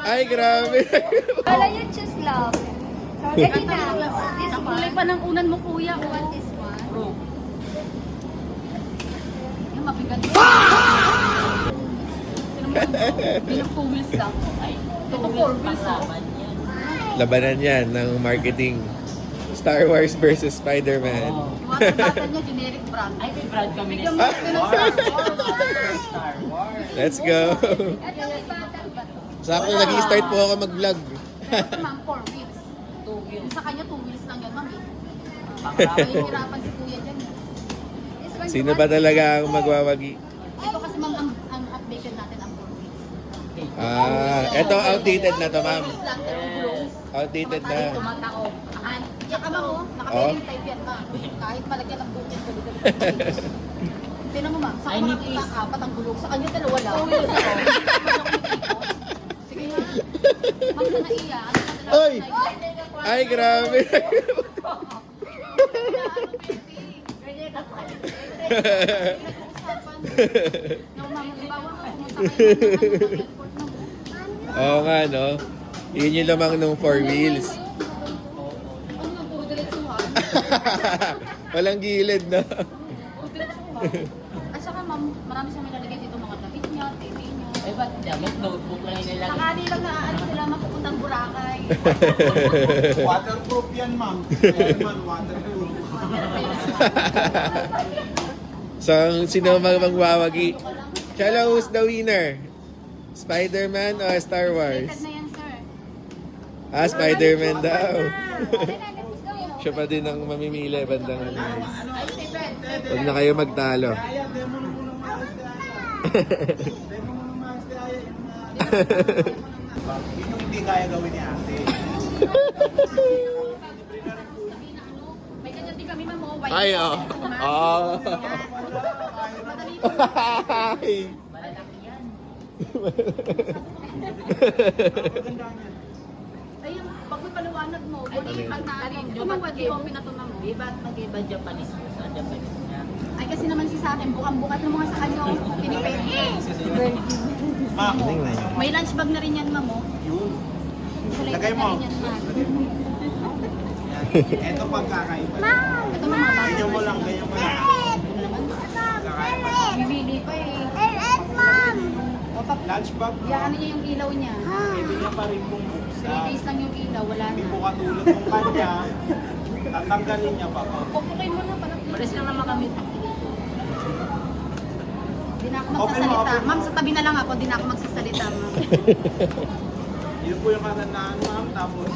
Ay, grabe. Wala yung choose love. Sorry na. Ang kulay pa ng unan mo, kuya. You want this one? Yung mabigat. Binang 2 wheels lang. Ito 4 wheels. Labanan yan ng marketing. Star Wars versus Spider-Man. Yung mga bata niya, generic brand. Ay, may brand kami Bigyan na mo Star Wars. Let's go. Ito may battle ba to? Sakto nag-start po ako mag-vlog. Ito ma'am, 4 wheels. 2 wheels. Sa kanya 2 wheels lang yan, ma'am. Pangrami. Mahihirapan si kuya dyan. This one, Sino ba talaga ang magwawagi? Ito kasi ma'am, ang updated natin ang 4 wheels. Ito outdated na to, ma'am. Wheels lang, pero gulong. Outdated na. Tumataob. Tsaka ma'am, naka-bearing type yan, ma'am. Kahit malagyan ng bukid, pwede. Tinan mo ma'am, sa Ay, kanya nipis. makita 4 ang gulong. Sa kanya dalawa lang. Sige ma'am. Ma'am, sa naiya. Ay! Ay, grabe. Oo nga, no? Yun yung lamang ng 4 wheels. Ano yung puro diretsuhan? Walang gilid, no? Puro diretsuhan. At saka ma'am, marami siyang nilalagay dito mga damit niya, TV niya. Eh, ba't damit? Notebook lang yung nilagay. Sakali lang na sila mapupuntang Boracay. Waterproof yan, ma'am. Yan, man, waterproof. So, sino magwawagi? Chala, who's the winner? Spider-Man o Star Wars? Rated na yan, sir. Spider-Man daw. Okay na, let's go. Siya pa din ang mamimili bandang ano. Ay, David. Huwag na kayo magtalo. Kaya, demo na muna maas kaya. Demo muna maas kaya. Yun yung hindi kaya gawin ni ate. May ganyan din kami, ma'am. White. Ay, oh. Oh. Madali po. Ay. Malaki yan. Ay, yung pag may paliwanag mo, Ay, pag narin. Ito ma'am, pwede open na to, ma'am. Di ba mag-iba Japanese mo sa Japanese niya? Ay, kasi naman si sa akin, bukang-bukat ng mga sa kanya, pinipili. Ma'am, tingnan nyo. May lunch bag na rin yan, ma'am, oh. Yun. Insulated Lagay na mo. rin yan, ma'am. Ito pagkakaiba. Ito, ma'am, Ganyan mo lang, ganyan mo lang. bibili pa eh. O, Lunch bag, Iyaano niya yung ilaw niya. pwede niya pa rin pong 3 buksan. days lang yung ilaw, wala Hindi po na. katulad ng kanya. Tatanggalin niya pa po. Pupukin mo na, parang Pares lang naman kami. Di na ako magsasalita. Ma'am, sa tabi na lang ako, di na ako magsasalita, ma'am. Yun po yung katanaan, ma'am. Tapos,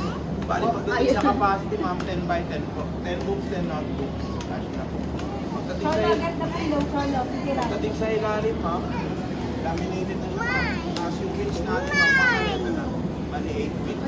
bali pagdating sa capacity, ma'am, 10 by 10 po. 10 books, 10 notebooks. Cash na po. Pagdating sa ilalim, ma'am, laminated na yun. Tapos yung wheels natin, ma'am, bali 8 feet.